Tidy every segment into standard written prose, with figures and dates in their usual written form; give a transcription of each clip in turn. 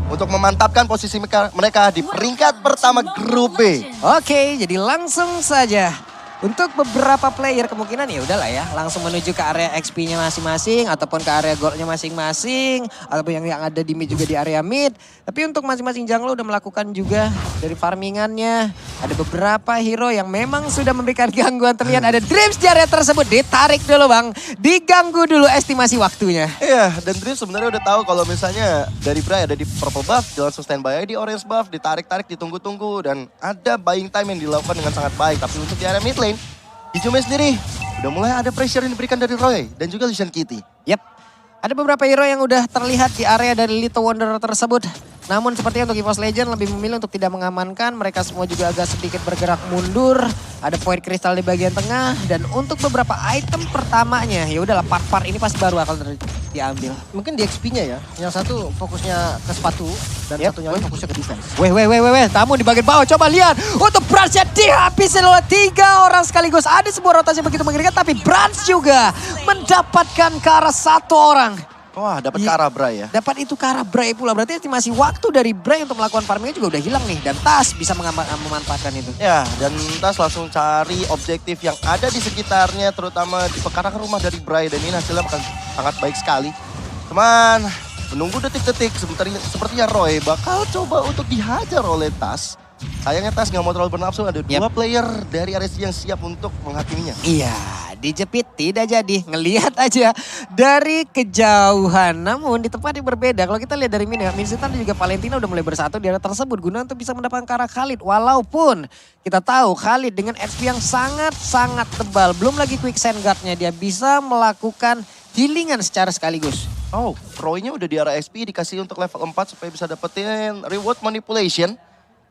untuk memantapkan posisi mereka di peringkat pertama grup B. Oke, jadi langsung saja. Untuk beberapa player kemungkinan ya udahlah ya, langsung menuju ke area XP-nya masing-masing ataupun ke area gold-nya masing-masing ataupun yang ada di mid juga di area mid. Tapi untuk masing-masing jungler udah melakukan juga dari farmingannya. Ada beberapa hero yang memang sudah memberikan gangguan. Terlihat ada Dreams di area tersebut, ditarik dulu Bang. Diganggu dulu estimasi waktunya. Iya, dan Dream sebenarnya udah tahu kalau misalnya dari Bray ada di purple buff, dia langsung standby di orange buff, ditarik-tarik, ditunggu-tunggu, dan ada buying time yang dilakukan dengan sangat baik. Tapi untuk di area mid lane, di Jume sendiri udah mulai ada pressure yang diberikan dari Roy dan juga Lucian Kitty. Yap, ada beberapa hero yang udah terlihat di area dari Little Wanderer tersebut. Namun sepertinya untuk EVOS Legend lebih memilih untuk tidak mengamankan. Mereka semua juga agak sedikit bergerak mundur. Ada poin kristal di bagian tengah. Dan untuk beberapa item pertamanya, ya udahlah part-part ini pasti baru akan diambil. Mungkin di XP-nya ya. Yang satu fokusnya ke sepatu dan satunya lagi fokusnya ke defense. Weh. Namun di bagian bawah coba lihat. Untuk Brans-nya dihabisin oleh 3 orang sekaligus. Ada sebuah rotasi begitu mengerikan. Tapi Brans juga mendapatkan ke arah 1 orang. Wah, dapat ke arah Bray ya. Dapat itu ke arah Bray pula. Berarti estimasi waktu dari Bray untuk melakukan farmingnya juga udah hilang nih. Dan Tas bisa memanfaatkan itu. Ya, dan Tas langsung cari objektif yang ada di sekitarnya, terutama di pekarangan rumah dari Bray. Dan ini hasilnya akan sangat baik sekali. Cuman menunggu detik-detik, sepertinya Roy bakal coba untuk dihajar oleh Tas. Sayangnya Tas nggak mau terlalu bernafsu, ada 2 player dari RSG yang siap untuk menghakiminya. Iya, dijepit tidak jadi. Ngelihat aja dari kejauhan. Namun di tempat yang berbeda. Kalau kita lihat dari Minsitan dan juga Valentina udah mulai bersatu di area tersebut. Guna untuk bisa mendapatkan ke arah Khalid. Walaupun kita tahu Khalid dengan XP yang sangat-sangat tebal. Belum lagi quick sand guard-nya. Dia bisa melakukan healingan secara sekaligus. Oh, Roy-nya udah di arah SP, dikasih untuk level 4 supaya bisa dapetin reward manipulation.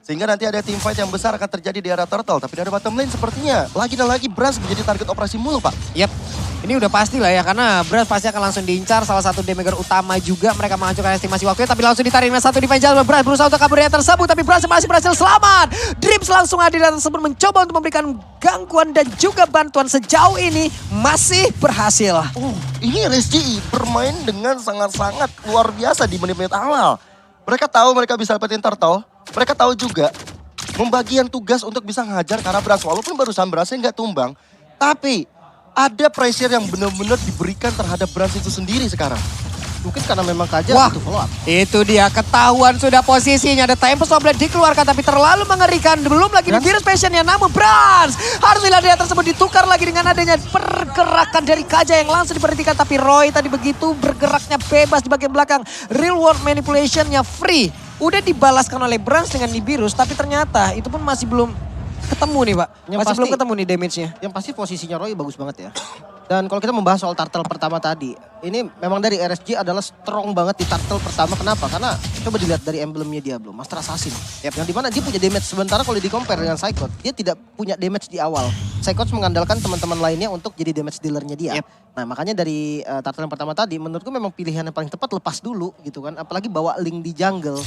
Sehingga nanti ada team fight yang besar akan terjadi di area turtle. Tapi dari bottom lane sepertinya lagi dan lagi Brans menjadi target operasi mulu, Pak. Yap, ini udah pasti lah ya. Karena Brans pasti akan langsung diincar. Salah satu damager utama juga. Mereka menghancurkan estimasi waktunya. Tapi langsung ditarik dengan 1 defense jalur. Brans berusaha untuk kabur dari tersebut. Tapi Brans masih berhasil selamat. Dreams langsung hadir dan tersebut mencoba untuk memberikan gangguan dan juga bantuan. Sejauh ini masih berhasil. Ini RSG bermain dengan sangat-sangat luar biasa di menit-menit awal. Mereka tahu mereka bisa dapetin turtle. Mereka tahu juga pembagian tugas untuk bisa ngajar karena Brans. Walaupun barusan Bransnya nggak tumbang. Tapi ada pressure yang benar-benar diberikan terhadap Brans itu sendiri sekarang. Mungkin karena memang Kaja butuh follow up. Itu dia ketahuan sudah posisinya. Ada Tempest of Blade dikeluarkan tapi terlalu mengerikan. Belum lagi di virus passionnya. Namun Brans harus lihat dia tersebut ditukar lagi dengan adanya pergerakan dari Kaja yang langsung diberhentikan. Tapi Roy tadi begitu bergeraknya bebas di bagian belakang. Real world manipulationnya free. Udah dibalaskan oleh Brans dengan Nibiru's. Tapi ternyata itu pun masih belum ketemu nih Pak. Belum ketemu nih damage-nya. Yang pasti posisinya Roy bagus banget ya. Dan kalau kita membahas soal turtle pertama tadi, ini memang dari RSG adalah strong banget di turtle pertama. Kenapa? Karena coba dilihat dari emblemnya dia belum, Master Assassin. Yang dimana dia punya damage, sementara kalau di compare dengan Psychot, dia tidak punya damage di awal. Psychot mengandalkan teman-teman lainnya untuk jadi damage dealernya dia. Nah makanya dari turtle yang pertama tadi, menurutku memang pilihan yang paling tepat lepas dulu gitu kan. Apalagi bawa Link di jungle.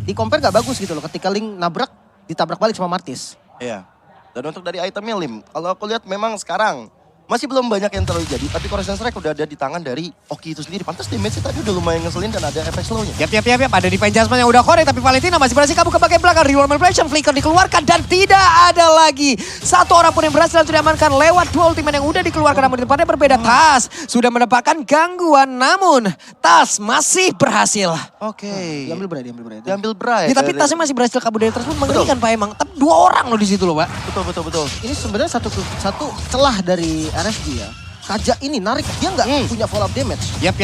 Di compare gak bagus gitu loh, ketika Link nabrak, ditabrak balik sama Martis. Iya. Dan untuk dari itemnya Lim, kalau aku lihat memang sekarang masih belum banyak yang terlalu jadi, tapi Corrosion Strike udah ada di tangan dari Oki itu sendiri. Pantas damage-nya tadi udah lumayan ngeselin dan ada efek slow-nya. Yap. Ada Divine Jasmine yang udah korek, tapi Valentina masih berhasil kabur ke bagian belakang. Reward Manipulation, Flicker dikeluarkan dan tidak ada lagi satu orang pun yang berhasil diamankan lewat 2 ultimate yang udah dikeluarkan. Namun di tempatnya berbeda, Tas sudah mendapatkan gangguan, namun Tas masih berhasil. Oke. Diambil Bray. Ya, tapi Tasnya masih berhasil kabur dari tersebut, mengerikan Pak emang. Tapi 2 orang loh di situ loh Pak. Betul. Ini sebenarnya satu celah dari RSG ya. Kaja ini narik, dia nggak punya follow up damage. Yap.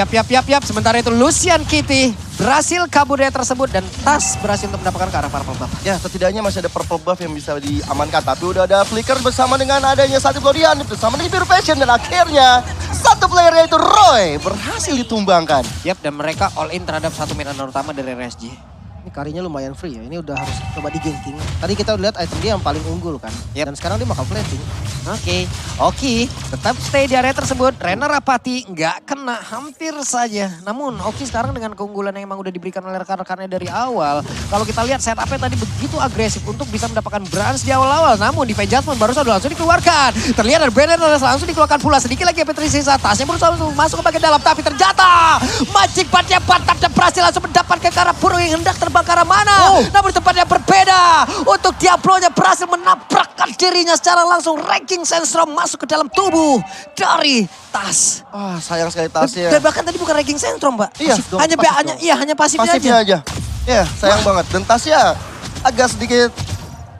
Sementara itu Lucian Kitty berhasil kabur dari tersebut dan Tas berhasil untuk mendapatkan ke arah purple buff. Ya, setidaknya masih ada purple buff yang bisa diamankan. Tapi udah ada Flicker bersama dengan adanya satu Glorian, bersama dengan Pure Passion. Dan akhirnya satu player yaitu Roy berhasil ditumbangkan. Yap, dan mereka all in terhadap satu mid laner utama dari RSG. Ini karinya lumayan free ya, ini udah harus coba di ganking. Tadi kita lihat item dia yang paling unggul kan. Dan sekarang dia bakal plating. Oke, Oki tetap stay di area tersebut. Rena Rapati nggak kena, hampir saja. Namun Oki sekarang dengan keunggulan yang emang udah diberikan oleh rekan-rekannya dari awal. Kalau kita lihat setupnya tadi begitu agresif untuk bisa mendapatkan Brans di awal-awal. Namun di Judgment baru saja langsung dikeluarkan. Terlihat ada Brennan langsung dikeluarkan pula. Sedikit lagi Petri sisa tasnya berusaha untuk masuk ke bagian dalam. Tapi ternyata Magic Patnya patah dan berhasil langsung mendapatkan ke arah burung yang hendak terbang ke arah mana. Namun di tempat yang berbeda. Untuk Diablo-nya berhasil menabrakkan dirinya secara langsung. Ranking Sandstorm masuk ke dalam tubuh dari Tas. Wah, sayang sekali tasnya. Dan bahkan tadi bukan Ranking Sandstorm, Mbak. Iya, hanya pasifnya pasifnya aja. aja. Ya, sayang banget. Dan tasnya agak sedikit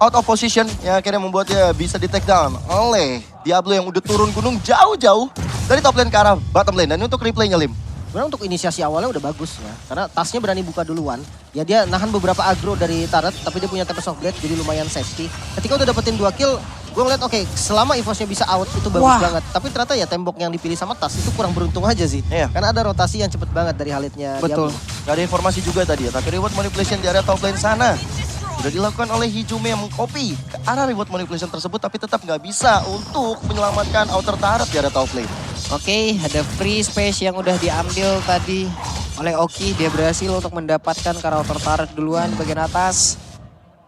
out of position. Ya, akhirnya membuat dia bisa di take down oleh Diablo yang udah turun gunung jauh-jauh dari top lane ke arah bottom lane. Dan untuk replaynya, Lim. Sebenarnya untuk inisiasi awalnya udah bagus ya. Karena tasnya berani buka duluan. Ya dia nahan beberapa aggro dari turret, tapi dia punya Tempest of Blade jadi lumayan safety. Ketika udah dapetin 2 kill, gue ngeliat oke, selama EVOS-nya bisa out itu bagus banget. Tapi ternyata ya tembok yang dipilih sama Tas itu kurang beruntung aja sih. Iya. Karena ada rotasi yang cepet banget dari Halidnya. Betul. Gak ada informasi juga tadi ya, tapi reward manipulation di area top lane sana sudah dilakukan oleh Hijume yang mengcopy ke arah reward manipulation tersebut, tapi tetap nggak bisa untuk menyelamatkan outer turret di area top lane. Oke, ada free space yang udah diambil tadi oleh Oki. Dia berhasil untuk mendapatkan karakter turret duluan di bagian atas.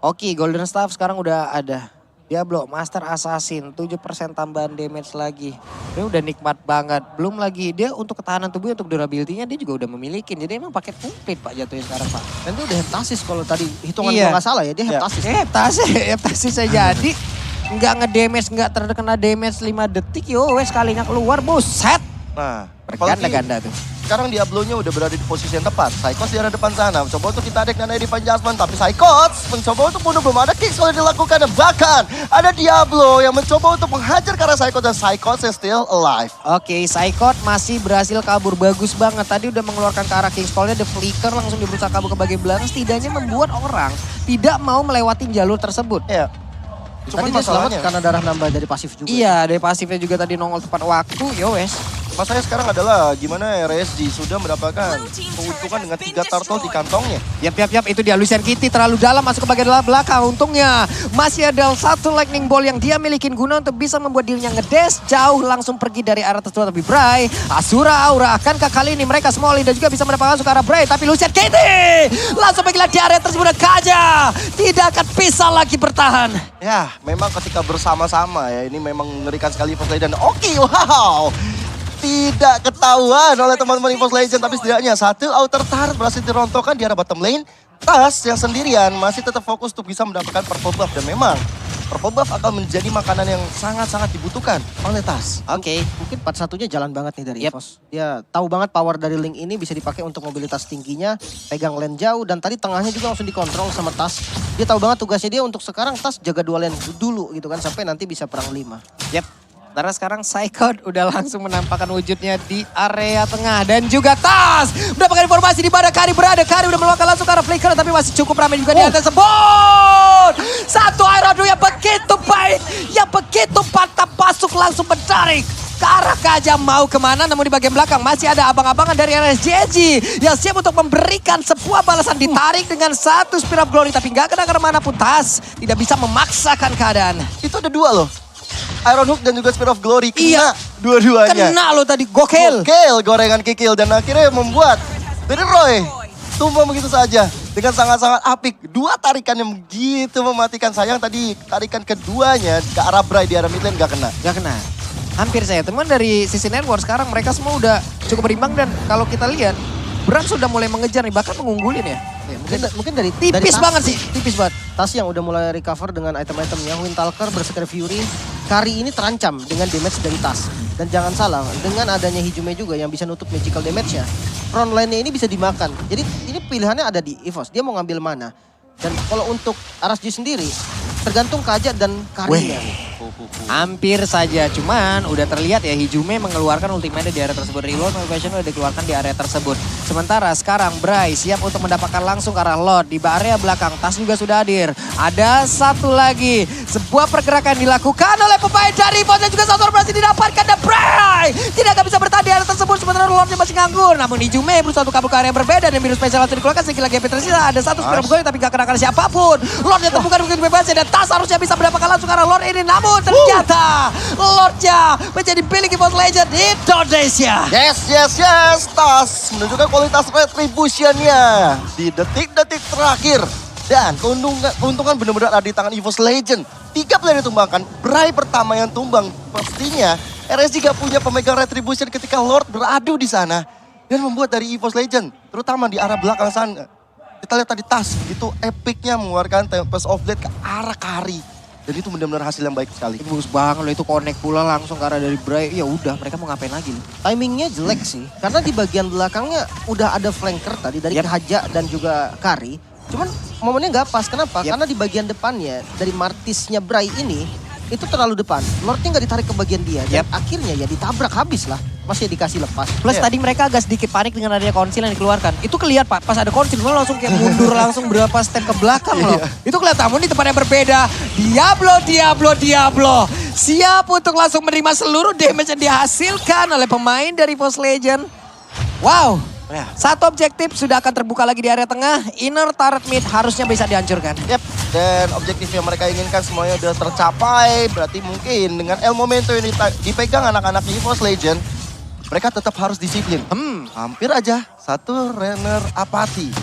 Oki, Golden Staff sekarang udah ada. Diablo, Master Assassin, 7% tambahan damage lagi. Ini udah nikmat banget. Belum lagi dia untuk ketahanan tubuh, untuk durability-nya dia juga udah memiliki. Jadi emang paket komplit Pak jatuhnya sekarang Pak. Dan dia udah heptasis kalau tadi hitungan Iya. gua nggak salah ya, dia heptasis. Heptasis saya jadi. Nggak nge-damage, nggak terkena damage 5 detik. Yo wes sekalinya keluar, buset. Nah, Berganda-ganda tuh. sekarang Diablo-nya udah berada di posisi yang tepat. Psychos di arah depan sana, mencoba untuk kita adek Nana di Judgment, tapi Psychos mencoba untuk bunuh, belum ada kick kalau dilakukan. Dan bahkan ada Diablo yang mencoba untuk menghajar ke arah Psychos, dan Psychos is still alive. Oke, Psychot masih berhasil kabur bagus banget. Tadi udah mengeluarkan ke arah King's Fall-nya, The Flicker langsung berusaha kabur ke bagian belakang. Setidaknya membuat orang tidak mau melewati jalur tersebut. Ya. Tadi dia selamat karena darah nambah dari pasif juga. Iya, dari pasifnya juga tadi nongol tepat waktu. Yo wes. Masalahnya sekarang adalah gimana RSG sudah mendapatkan keuntungan dengan 3 turtle di kantongnya. Yap, itu dia Lucian Kitty terlalu dalam masuk ke bagian belakang. Untungnya masih ada satu lightning ball yang dia milikin guna untuk bisa membuat dirinya ngedes jauh langsung pergi dari arah tersebut. Tapi Bray, Asura Aura, akankah kali ini mereka semua dan juga bisa mendapatkan masuk ke arah Bray. Tapi Lucian Kitty langsung pergilah di area tersebut. Kaja tidak akan bisa lagi bertahan. Ya, memang ketika bersama-sama ya, ini memang mengerikan sekali EVOS Legend. Oke, wow. Tidak ketahuan oleh teman-teman EVOS Legend, tapi setidaknya satu outer turret berhasil dirontokkan di arah bottom lane. Tas yang sendirian masih tetap fokus untuk bisa mendapatkan purple buff, dan memang purple buff akan menjadi makanan yang sangat-sangat dibutuhkan oleh Tas. Oke. Mungkin 4-1-nya jalan banget nih dari Yep. EVOS. Dia tahu banget power dari Link ini bisa dipakai untuk mobilitas tingginya, pegang lane jauh, dan tadi tengahnya juga langsung dikontrol sama Tas. Dia tahu banget tugasnya dia untuk sekarang Tas jaga 2 lane dulu gitu kan, sampai nanti bisa perang 5. Yap. Karena sekarang Psychot udah langsung menampakkan wujudnya di area tengah. Dan juga Tas mendapatkan informasi di mana Kari berada. Kari udah meluangkan langsung ke arah Flicker, tapi masih cukup ramai juga di atas tersebut. Satu Iron yang begitu baik, yang begitu mantap masuk langsung menarik ke arah Kaja. Mau kemana, namun di bagian belakang masih ada abang-abangan dari RSJG yang siap untuk memberikan sebuah balasan. Ditarik dengan satu Spear of Glory, tapi nggak kena kemana pun. Tas tidak bisa memaksakan keadaan. Itu ada 2 loh. Iron Hook dan juga Spear of Glory kena Iya. dua-duanya. Kena lo tadi, gokil. Gokil, gorengan kikil, dan akhirnya membuat dari Roy tumbang begitu saja dengan sangat-sangat apik. 2 tarikan yang begitu mematikan. Sayang tadi tarikan keduanya ke arah Bray di arah mid lane gak kena. Gak kena. Hampir saya. Teman dari sisi network sekarang mereka semua udah cukup berimbang. Dan kalau kita lihat, Brand sudah mulai mengejar nih, bahkan mengunggulin ya. Ya, mungkin dari Tipis Tas. banget sih, tipis banget. Tas yang udah mulai recover dengan item-itemnya. Windtalker, Berserker Fury. Kari ini terancam dengan damage dari Tas. Dan jangan salah, dengan adanya Hijume juga yang bisa nutup magical damage-nya, front line-nya ini bisa dimakan. Jadi ini pilihannya ada di EVOS, dia mau ngambil mana. Dan kalau untuk RSG sendiri, tergantung Kaja dan Karinya. Hampir saja, cuman udah terlihat ya Hijume mengeluarkan ultimate di area tersebut. Reload motivation udah dikeluarkan di area tersebut. Sementara sekarang Bray siap untuk mendapatkan langsung ke arah Lord. Di area belakang Tas juga sudah hadir. Ada satu lagi, sebuah pergerakan dilakukan oleh pemain dari EVOS dan juga satu berhasil didapatkan. Dan Bray tidak akan bisa bertahan di area tersebut, sementara Lordnya masih nganggur. Namun Hijume berusaha untuk kabur ke area yang berbeda dan biru spesial langsung dikeluarkan. Sekali lagi tersisa ada satu Spear of Glory tapi gak kena siapapun. Lordnya temukan mungkin bebasnya dan Tas harusnya bisa mendapatkan langsung ke arah Lord ini. Namun Namun ternyata Lordnya menjadi milik EVOS Legend Indonesia. Yes. Tas menunjukkan kualitas retributionnya di detik-detik terakhir. Dan keuntungan benar-benar ada di tangan EVOS Legend. 3 player ditumbangkan, Bray pertama yang tumbang. Pastinya RSG gak punya pemegang retribution ketika Lord beradu di sana. Dan membuat dari EVOS Legend, terutama di arah belakang sana. Kita lihat tadi Tas, itu epicnya mengeluarkan Tempest of Blade ke arah Kari. Dan itu benar-benar hasil yang baik sekali. Itu bagus banget loh, itu connect pula langsung ke arah dari Bray. Ya udah, mereka mau ngapain lagi loh. Timingnya jelek sih. Karena di bagian belakangnya udah ada flanker tadi dari Haja dan juga Kari. Cuman momennya nggak pas. Kenapa? Karena di bagian depannya dari Martisnya Bray ini itu terlalu depan. Lordnya nggak ditarik ke bagian dia. Dan akhirnya ya ditabrak habis lah. Masih dikasih lepas. Plus tadi mereka agak sedikit panik dengan adanya konsil yang dikeluarkan. Itu kelihatan Pak, pas ada konsil lo langsung kayak mundur langsung berapa step ke belakang loh. Itu kelihatan, namun di tempat yang berbeda. Diablo. Siap untuk langsung menerima seluruh damage yang dihasilkan oleh pemain dari EVOS Legend. Wow. Satu objektif sudah akan terbuka lagi di area tengah. Inner turret mid harusnya bisa dihancurkan. Dan objektif yang mereka inginkan semuanya udah tercapai. Berarti mungkin dengan El Momento yang dipegang anak-anak EVOS Legend, mereka tetap harus disiplin. Hampir aja satu Renner Apathy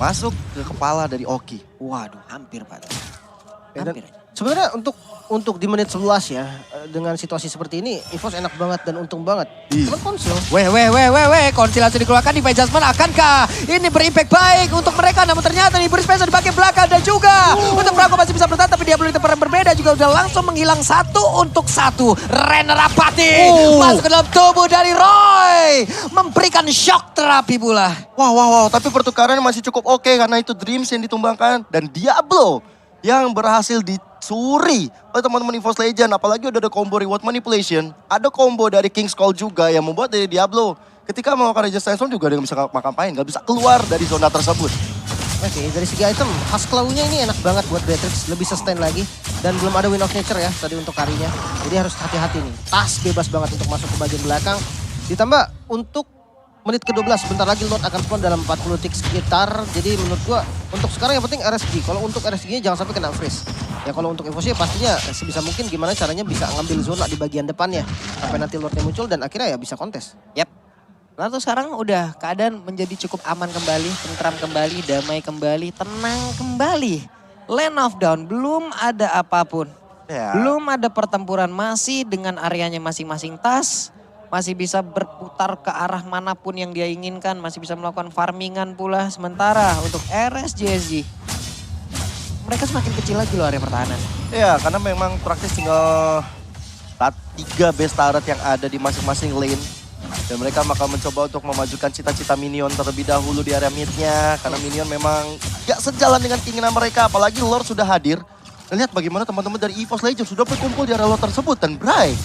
masuk ke kepala dari Oki. Waduh, hampir Pak. Hampir. Sebenarnya untuk di menit 11 ya, dengan situasi seperti ini, EVOS enak banget dan untung banget. Cuman konsul. Konsil langsung dikeluarkan, Divine Judgment akankah ini berimpact baik untuk mereka? Namun ternyata nih Burst Special di bagian belakang dan juga untuk Franco masih bisa bertahan, tapi dia belum di tempat yang berbeda juga udah langsung menghilang 1 untuk 1. Renner Apathy masuk ke dalam tubuh dari Roy, memberikan shock terapi pula. Wow, tapi pertukaran masih cukup oke karena itu Dreams yang ditumbangkan dan Diablo yang berhasil dicuri oleh teman-teman EVOS Legend. Apalagi udah ada combo reward manipulation. Ada combo dari King's Call juga yang membuat dari Diablo ketika melakukan Resistance Storm juga dia gak bisa ngapain. Gak bisa keluar dari zona tersebut. Oke, dari segi item, Husk Claw-nya ini enak banget buat Beatrix. Lebih sustain lagi. Dan belum ada Wind of Nature ya tadi untuk Karinya. Jadi harus hati-hati nih. Tas bebas banget untuk masuk ke bagian belakang. Ditambah untuk menit ke-12, sebentar lagi Lord akan spawn dalam 40 tick sekitar. Jadi menurut gua untuk sekarang yang penting RSG. Kalau untuk RSG-nya jangan sampai kena freeze. Ya kalau untuk EVOS pastinya sebisa mungkin gimana caranya bisa ngambil zona di bagian depannya. Sampai nanti Lordnya muncul dan akhirnya ya bisa kontes. Lalu sekarang udah keadaan menjadi cukup aman kembali, tentram kembali, damai kembali, tenang kembali. Land of Dawn belum ada apapun. Belum ada pertempuran, masih dengan areanya masing-masing Tas. Masih bisa berputar ke arah manapun yang dia inginkan. Masih bisa melakukan farmingan pula. Sementara untuk RSGSG, mereka semakin kecil lagi loh area pertahanan. Ya, karena memang praktis tinggal 3 base turret yang ada di masing-masing lane. Dan mereka bakal mencoba untuk memajukan cita-cita minion terlebih dahulu di area mid-nya. Karena minion memang gak sejalan dengan keinginan mereka. Apalagi Lord sudah hadir. Dan lihat bagaimana teman-teman dari EVOS Legends sudah berkumpul di area Lord tersebut. Dan Bray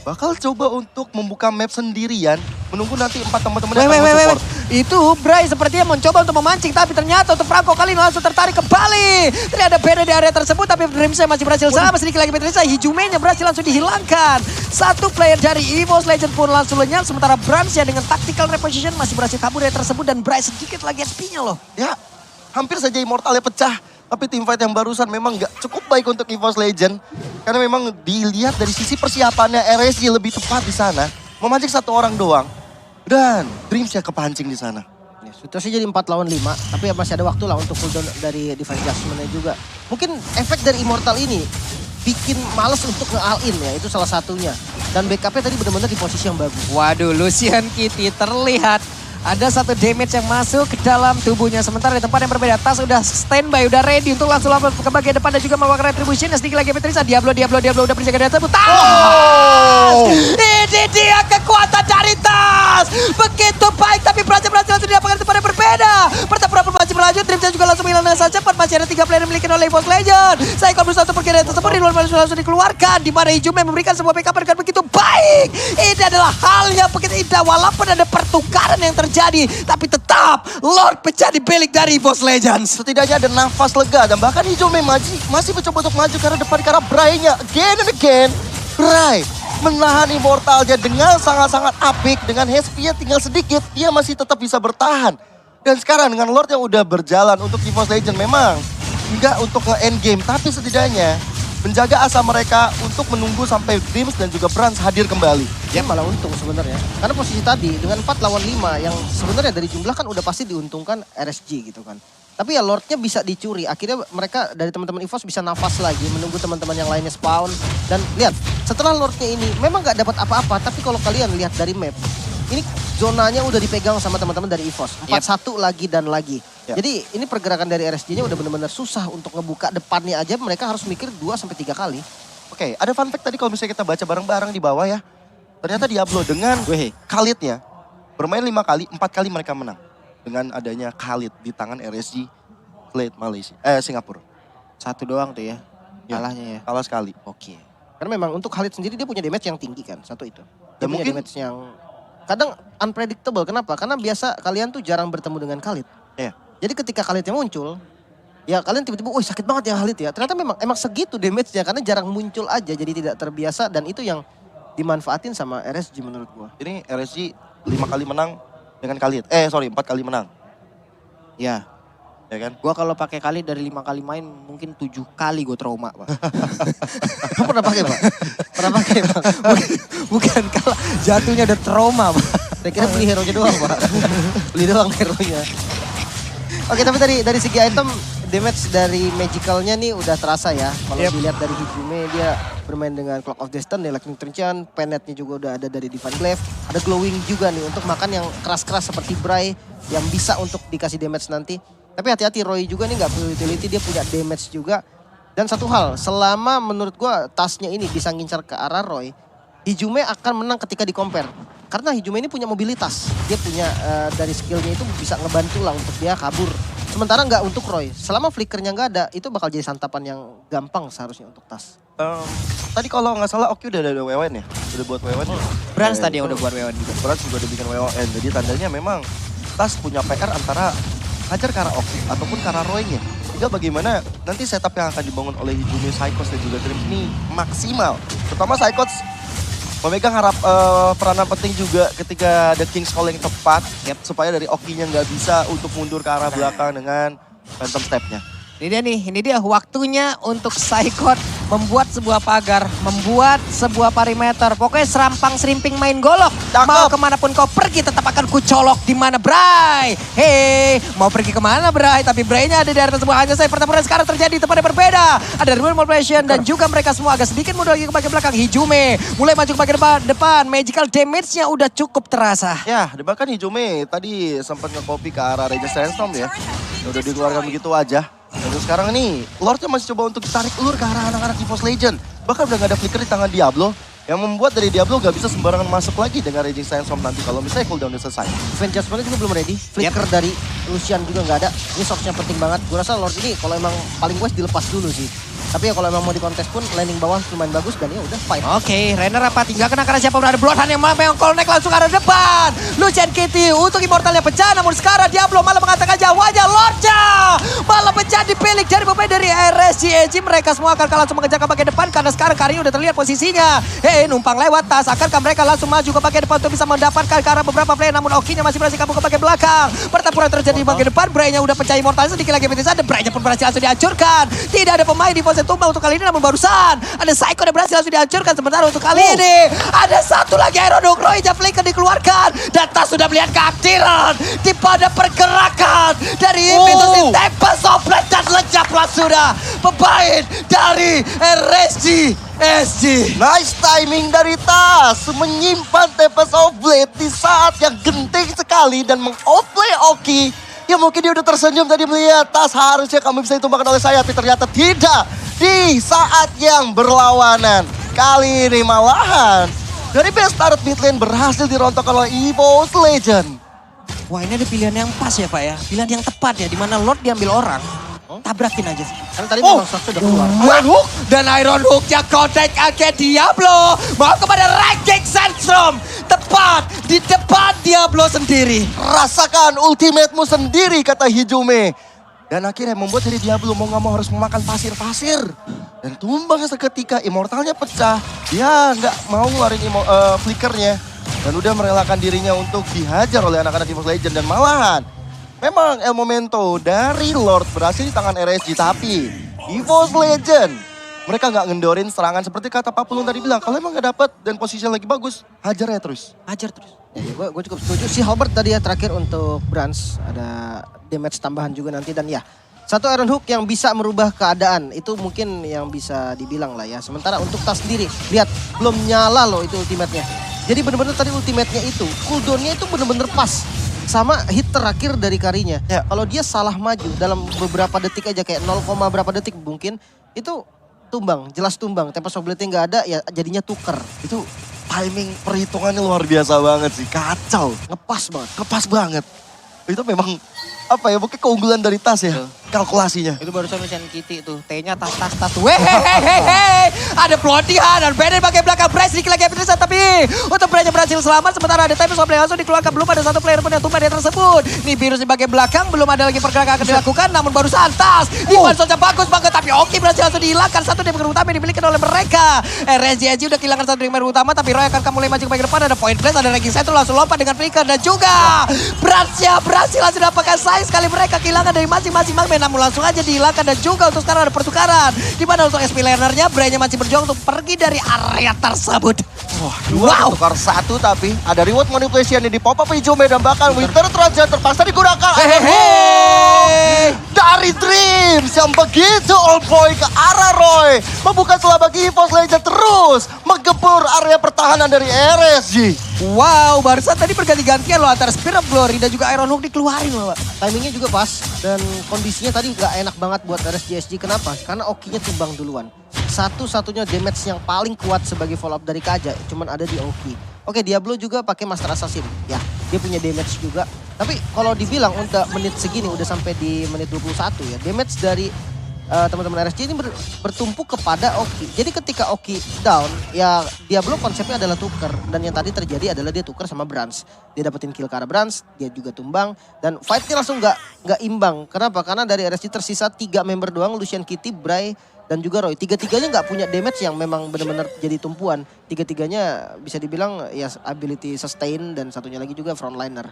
bakal coba untuk membuka map sendirian, menunggu nanti 4 teman-teman yang akan support. Itu Bray sepertinya mencoba untuk memancing, tapi ternyata untuk Franco kali ini langsung tertarik kembali. Ternyata beda di area tersebut, tapi Dreamsnya masih berhasil sama. Sedikit lagi Petrisa, Hijumenya berhasil langsung dihilangkan. Satu player dari EVOS Legend pun langsung lenyap, sementara Bransnya dengan tactical reposition masih berhasil kabur dari tersebut, dan Bray sedikit lagi SP-nya loh. Ya, hampir saja Immortalnya pecah. Tapi teamfight yang barusan memang gak cukup baik untuk EVOS Legend. Karena memang dilihat dari sisi persiapannya RSG lebih tepat di sana. Memancing 1 orang doang. Dan Dreams ya kepancing di sana. Ya, situasi jadi 4 lawan 5. Tapi ya masih ada waktu lah untuk cooldown dari Divine Judgment-nya juga. Mungkin efek dari Immortal ini bikin males untuk nge-all-in ya. Itu salah satunya. Dan backupnya tadi benar-benar di posisi yang bagus. Waduh, Lucian Kitty terlihat ada 1 damage yang masuk ke dalam tubuhnya. Sementara di tempat yang berbeda, Tas udah standby, udah ready untuk langsung lompat ke bagian depan dan juga melakukan retribution. Sedikit lagi Petrisa, Diablo udah berjaga dari tersebut. Tas! Ini dia kekuatan dari Tas! Begitu baik, tapi berhasil langsung didapatkan di tempat yang berbeda. Pertempuran pun masih berlanjut, Dreamsnya juga langsung hilang dengan sangat cepat. Masih ada 3 player yang dimiliki oleh EVOS Legend. Saya kalau berusaha untuk pergi dari tersebut, di luar langsung dikeluarkan. Di mana Hijumnya memberikan sebuah backup dengan begitu baik. Ini adalah hal yang begitu indah, walaupun ada pertukaran yang terjadi, tapi tetap Lord menjadi milik dari EVOS Legends. Setidaknya ada nafas lega dan bahkan Hijome masih mencoba untuk maju karena depan karena Bray-nya again and again. Bray menahan Immortalnya dengan sangat-sangat apik, dengan HP-nya tinggal sedikit, dia masih tetap bisa bertahan. Dan sekarang dengan Lord yang udah berjalan untuk EVOS Legends memang enggak untuk nge-end game, tapi setidaknya menjaga asa mereka untuk menunggu sampai Dreams dan juga Brans hadir kembali. Dia malah untung sebenarnya. Karena posisi tadi dengan 4 lawan 5 yang sebenarnya dari jumlah kan udah pasti diuntungkan RSG gitu kan. Tapi ya Lordnya bisa dicuri. Akhirnya mereka dari teman-teman EVOS bisa nafas lagi menunggu teman-teman yang lainnya spawn. Dan lihat setelah Lordnya ini memang nggak dapat apa-apa. Tapi kalau kalian lihat dari map, ini zonanya udah dipegang sama teman-teman dari EVOS. 4-1 lagi dan lagi. Yep. Jadi ini pergerakan dari RSG-nya udah benar-benar susah untuk ngebuka depannya aja. Mereka harus mikir 2-3 kali. Oke, ada fun fact tadi kalau misalnya kita baca bareng-bareng di bawah ya. Ternyata Diablo dengan Khalidnya bermain 5 kali, 4 kali mereka menang. Dengan adanya Khalid di tangan RSG Slate Singapura. Satu doang tuh ya, Ya, kalahnya ya. kalah sekali. Oke. Karena memang untuk Khalid sendiri dia punya damage yang tinggi kan, satu itu. Dia Dan punya mungkin- damage yang kadang unpredictable. Kenapa? Karena biasa kalian tuh jarang bertemu dengan Khalid. Iya. Jadi ketika Khalidnya muncul, ya kalian tiba-tiba, wih sakit banget ya Khalid ya. Ternyata emang segitu damage-nya karena jarang muncul aja, jadi tidak terbiasa dan itu yang dimanfaatin sama RSG menurut gua. Ini RSG 5 kali menang dengan Khalid. 4 kali menang. Ya, Ya kan? gua kalau pakai Khalid dari 5 kali main mungkin 7 kali gua trauma, Pak. Lu pernah pakai, Pak? Pernah pakai, Pak? Bukan kalah, jatuhnya udah trauma, Pak. Saya kira beli hero-nya doang, Pak. Beli doang hero-nya. Oke, tapi dari segi item, damage dari Magicalnya nih udah terasa ya. Kalau dilihat dari Hijume, dia bermain dengan Clock of Destiny, Lightning Trenchant, Penetnya juga udah ada dari Divine Glaive. Ada Glowing juga nih untuk makan yang keras-keras seperti Bray yang bisa untuk dikasih damage nanti. Tapi hati-hati, Roy juga nih nggak perlu utility, dia punya damage juga. Dan satu hal, selama menurut gua tasnya ini bisa ngincar ke arah Roy, Hijume akan menang ketika di compare. Karena Hijume ini punya mobilitas. Dia punya dari skillnya itu bisa ngebantu lah untuk dia kabur. Sementara nggak untuk Roy. Selama flickernya nggak ada, itu bakal jadi santapan yang gampang seharusnya untuk tas. Tadi kalau nggak salah Oki udah ada WWN ya? Udah buat WWN. Brans tadi yang udah buat WWN juga. Brans juga udah bikin WWN. Jadi tandanya memang Tas punya PR antara hajar ke arah Oki ataupun ke arah Roy-nya. Tinggal bagaimana nanti setup yang akan dibangun oleh Hijume, Psychos dan juga Dream ini maksimal. Terutama Psychos memegang peranan penting juga ketika ada King's Call yang tepat. Supaya dari Oki-nya nggak bisa untuk mundur ke arah belakang dengan Phantom Step-nya. Ini dia waktunya untuk Psychot membuat sebuah pagar, membuat sebuah perimeter. Pokoknya serampang serimping main golok. Mau kemanapun kau pergi tetap akan kucolok di mana Bray. Hei, mau pergi kemana Bray? Tapi Bray-nya ada di atas sebuah hanya saya. Pertempuran sekarang terjadi tempatnya berbeda. Ada Real Mobilization dan juga mereka semua agak sedikit mundur lagi ke bagian belakang. Hijume mulai maju ke bagian depan. Magical damage-nya udah cukup terasa. Ya, bahkan Hijume tadi sempat nge-copy ke arah Ranger Sandstorm ya. Udah dikeluarkan begitu aja. Dan sekarang nih, Lordnya masih coba untuk tarik ulur ke arah anak-anak EVOS Legend. Bahkan udah gak ada flicker di tangan Diablo. Yang membuat dari Diablo gak bisa sembarangan masuk lagi dengan Raging Sandstorm nanti kalau misalnya cooldown udah selesai. Avengers juga belum ready. Flicker dari Lucian juga nggak ada. Ini source-nya penting banget. Gue rasa Lord ini kalau emang paling wise dilepas dulu sih. Tapi ya kalau emang mau di kontes pun landing bawah lumayan bagus dan ya udah fight. Oke, Renner apa tinggal kena karena siapa berada Bloodhound yang malah connect langsung ke arah depan. Lucian Kitty untuk Immortalnya pecah, namun sekarang Diablo malah mengatakan jawanya Lordnya malah pecah dipilih dari pemain dari RSG. Mereka semua akan langsung mengejar ke bagian depan karena sekarang Karin udah terlihat posisinya. Numpang lewat tas, akankah mereka langsung maju ke bagian depan untuk bisa mendapatkan ke arah beberapa player, namun Oki-nya masih berhasil kabur ke bagian belakang. Pertempuran terjadi di bagian depan, Bray-nya udah pecah Immortalnya sedikit lagi pintis ada, Bray-nya pun berhasil langsung dihancurkan. Tidak ada pemain di pose tumbang untuk kali ini, namun barusan ada Psycho yang berhasil langsung dihancurkan. Sementara untuk kali ini ada satu lagi Iron Hook, Roy-nya flicker dikeluarkan dan tas sudah melihat keaktiran di pada pergerakan dari Impetus Tempest of Blade dan lejaplah sudah pemain dari RSG. Nice timing dari Tas menyimpan Tempest of Blade di saat yang genting sekali dan meng-outplay Oki. Ya mungkin dia udah tersenyum tadi melihat Tas harusnya kamu bisa ditumbangkan oleh saya, tapi ternyata tidak. Di saat yang berlawanan kali ini malahan dari best turret mid lane berhasil dirontokkan oleh EVOS Legend. Wah, ini ada pilihan yang pas ya Pak ya, pilihan yang tepat ya, dimana Lord diambil orang. Tabrakin aja sih. Karena tadi memang shot udah keluar. Iron Hook dan Iron Hook-nya connect ke Diablo. Mau kepada Raging Sandstorm. Tepat di depan Diablo sendiri. Rasakan ultimate-mu sendiri, kata Hijume. Dan akhirnya membuat dari Diablo mau gak mau harus memakan pasir-pasir. Dan tumbang seketika, Immortalnya pecah. Dia nggak mau ngeluarin flickernya. Dan udah merelakan dirinya untuk dihajar oleh anak-anak EVOS Legend. Dan malahan, memang El Momento dari Lord berhasil di tangan RSG. Tapi EVOS Legend mereka nggak ngendorin serangan seperti kata Pak Pulung tadi bilang. Kalau emang nggak dapet dan posisinya lagi bagus, hajar ya terus. Hajar terus. Gue cukup setuju. Si Halbert tadi ya terakhir untuk Brans. Ada damage tambahan juga nanti. Dan ya, satu Iron Hook yang bisa merubah keadaan. Itu mungkin yang bisa dibilang lah ya. Sementara untuk Tas sendiri, lihat belum nyala loh itu ultimate-nya. Jadi bener-bener tadi ultimate-nya itu, cooldown-nya itu bener-bener pas. Sama hit terakhir dari Karinya. Ya. Kalau dia salah maju dalam beberapa detik aja, kayak 0, berapa detik mungkin, itu tumbang, jelas tumbang. Tempest of Blade-nya nggak ada, ya jadinya tuker. Itu timing perhitungannya luar biasa banget sih. Kacau. Ngepas banget. Kepas banget. Itu memang apa ya, mungkin keunggulan dari Tas ya. Kalkulasinya. Itu barusan Lucian Kitty tuh. T-nya tas. Wehehehe. Ada pelontihan dan Bennett bagai belakang. Bryce sedikit lagi epic tapi untuk Bryce berhasil selamat. Sementara ada Tempest of Blade langsung dikeluarkan. Belum ada satu player pun yang tumbang dia tersebut. Nih virus di bagian belakang. Belum ada lagi pergerakan akan dilakukan. Namun barusan Tas. Divan saja bagus banget. Tapi Oki berhasil langsung dihilangkan. Satu damage utama yang dimiliki oleh mereka. RSG udah kehilangan satu damage utama. Tapi Roy akan mulai maju ke bagian depan. Ada point place. Ada ranking satu langsung lompat dengan flicker. Dan juga Bransnya berhasil langsung dapatkan sayang sekali mereka kehilangan dari masing-masing magnet. Namun langsung aja dihilangkan dan juga untuk sekarang ada pertukaran. Di mana untuk SP lanernya Bray-nya masih berjuang untuk pergi dari area tersebut. Wow. Tukar satu tapi ada reward manipulation yang di pop up hijau dan bahkan Winter Trojan terpaksa digunakan. Hehehe. Dari Dreams yang begitu all boy ke arah Roy. Membuka celah bagi EVOS Legend terus menggempur area pertahanan dari RSG. Wow, barusan tadi berganti-gantian loh antara Spear of Glory dan juga Iron Hook dikeluarin loh, Pak. Timingnya juga pas dan kondisinya tadi gak enak banget buat RSGSG. Kenapa? Karena Oki-nya tumbang duluan. Satu-satunya damage yang paling kuat sebagai follow up dari Kaja cuman ada di Oki. Oke, Diablo juga pakai Master Assassin. Ya, dia punya damage juga. Tapi kalau dibilang untuk menit segini udah sampai di menit 21 ya. Damage dari teman-teman RSG ini bertumpu kepada Oki. Jadi ketika Oki down, ya Diablo konsepnya adalah tuker. Dan yang tadi terjadi adalah dia tuker sama Brans. Dia dapetin kill ke arah Brans, dia juga tumbang. Dan fight-nya langsung nggak imbang. Kenapa? Karena dari RSG tersisa 3 member doang, Lucian Kitty, Bray, dan juga Roy. Tiga-tiganya nggak punya damage yang memang benar-benar jadi tumpuan. Tiga-tiganya bisa dibilang ya ability sustain dan satunya lagi juga frontliner.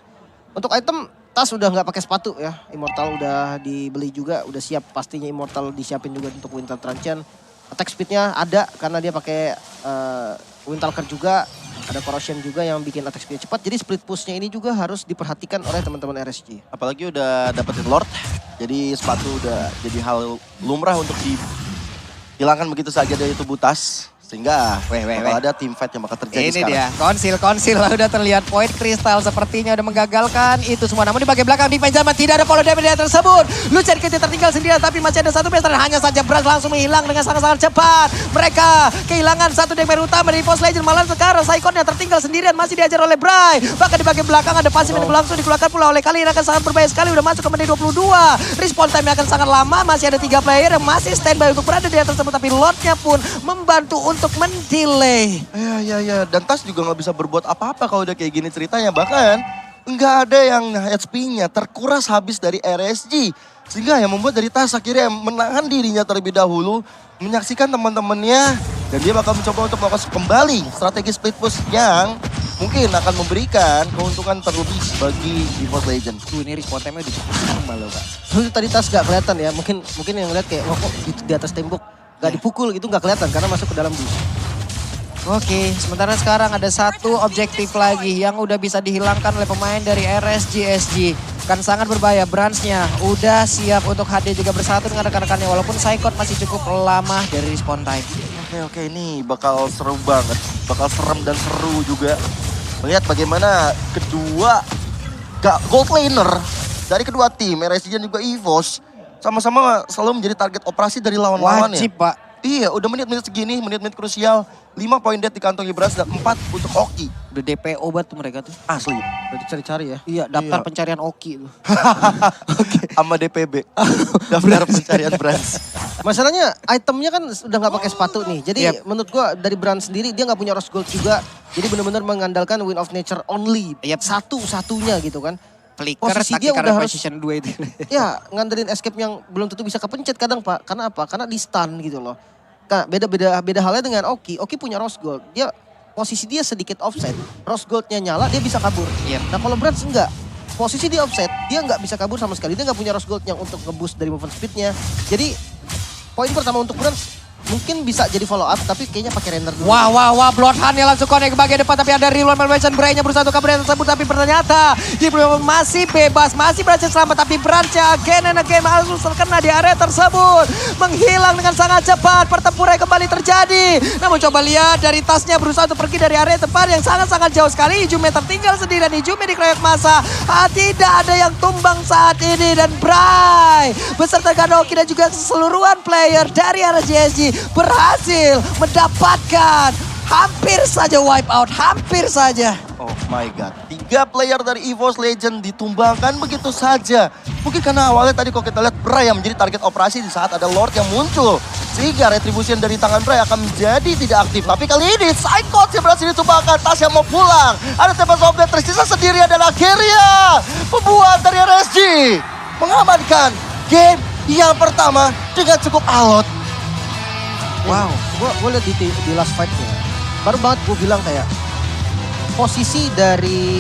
Untuk item, Tas udah nggak pakai sepatu ya. Immortal udah dibeli juga, udah siap pastinya Immortal disiapin juga untuk Winter Truncheon. Attack speednya ada karena dia pakai Windtalker juga. Ada Corrosion juga yang bikin attack speed cepat. Jadi split pushnya ini juga harus diperhatikan oleh teman-teman RSG. Apalagi udah dapetin Lord. Jadi sepatu udah jadi hal lumrah untuk dihilangkan begitu saja dari tubuh Tas. Sehingga bakal ada team fight yang bakal terjadi Ini sekarang. dia, konsil lah udah terlihat. Point Crystal sepertinya udah menggagalkan itu semua. Namun di bagian belakang defense zaman tidak ada follow damage tersebut. Lucian Kitty tertinggal sendirian tapi masih ada satu master. Hanya saja Brans langsung menghilang dengan sangat-sangat cepat. Mereka kehilangan satu damage utama dari EVOS Legend. Malah sekarang Saikon yang tertinggal sendirian masih diajar oleh Bray. Bahkan di bagian belakang ada pasif yang langsung dikeluarkan pula oleh Kali. Ini akan sangat berbahaya sekali. Udah masuk ke menit 22. Respawn time akan sangat lama. Masih ada 3 player yang masih standby untuk berada di atas tersebut. Tapi Lordnya pun membantu untuk mendelay. Ya. Dan Tas juga nggak bisa berbuat apa-apa kalau udah kayak gini ceritanya. Bahkan nggak ada yang HP-nya terkuras habis dari RSG. Sehingga yang membuat dari Tas akhirnya menahan dirinya terlebih dahulu. Menyaksikan teman-temannya. Dan dia bakal mencoba untuk melakukan kembali strategi split push yang mungkin akan memberikan keuntungan terlebih bagi EVOS Legend. Ini respawn time-nya udah sama loh, Pak. Terus tadi Tas gak kelihatan ya. Mungkin yang lihat kayak kok di atas tembok. Gak dipukul gitu gak kelihatan karena masuk ke dalam bus. Oke, sementara sekarang ada satu objektif lagi yang udah bisa dihilangkan oleh pemain dari RSGSG. Kan sangat berbahaya, Bransnya udah siap untuk HD juga bersatu dengan rekan-rekannya. Walaupun Saikon masih cukup lama dari respawn time. Oke, ini bakal seru banget. Bakal serem dan seru juga. Melihat bagaimana kedua gold laner dari kedua tim, RSG dan juga EVOS, sama-sama selalu menjadi target operasi dari lawan-lawannya. Wajib, Pak. Iya, udah menit-menit segini, menit-menit krusial. 5 poin dead di kantongi Brans dan 4 untuk Oki. Udah DPO banget tuh mereka tuh. Asli. Udah dicari-cari ya. Iya, daftar pencarian Oki tuh. Sama DPB. Daftar pencarian Brans. Masalahnya itemnya kan udah gak pakai sepatu nih. Jadi menurut gua dari Brand sendiri dia gak punya Rose Gold juga. Jadi benar-benar mengandalkan Wind of Nature only. Satu-satunya gitu kan. Flicker, posisi dia udah harus position 2 itu. ya ngandelin escape yang belum tentu bisa kepencet kadang Pak. Karena apa? Karena di stun gitu loh. Nah, beda halnya dengan Oki. Oki punya Rose Gold. Dia posisi dia sedikit offset. Rose Goldnya nyala dia bisa kabur. Nah kalau Brands enggak. Posisi dia offset dia nggak bisa kabur sama sekali. Dia nggak punya Rose Gold yang untuk ngeboost dari movement speednya. Jadi poin pertama untuk Brands mungkin bisa jadi follow up tapi kayaknya pakai render dulu. Wah, Bloodhound yang langsung connect ke bagian depan. Tapi ada Real One Malvation, Bray-nya berusaha untuk kabur tersebut. Tapi ternyata di masih bebas, masih berhasil selamat. Tapi Brand-nya again and again harus terkena di area tersebut. Menghilang dengan sangat cepat, pertempuran kembali terjadi. Namun coba lihat dari tasnya berusaha untuk pergi dari area tempat yang sangat-sangat jauh sekali. Ijume tertinggal sendirian, Ijume dikeroyok masa. Tidak ada yang tumbang saat ini. Dan Bray beserta Ganoki dan juga keseluruhan player dari RSGSG berhasil mendapatkan hampir saja wipe out, hampir saja. Oh my god, 3 player dari EVOS Legend ditumbangkan begitu saja. Mungkin karena awalnya tadi kalau kita lihat Bray yang menjadi target operasi di saat ada Lord yang muncul. Sehingga retribution dari tangan Bray akan menjadi tidak aktif. Tapi kali ini side coach yang berhasil ditumbangkan, Tas yang mau pulang. Ada Tempest of Death tersisa sendirian dan akhirnya pembuat dari RSG mengamankan game yang pertama dengan cukup alot. Wow, gue lihat di last fight-nya. Baru banget gue bilang kayak posisi dari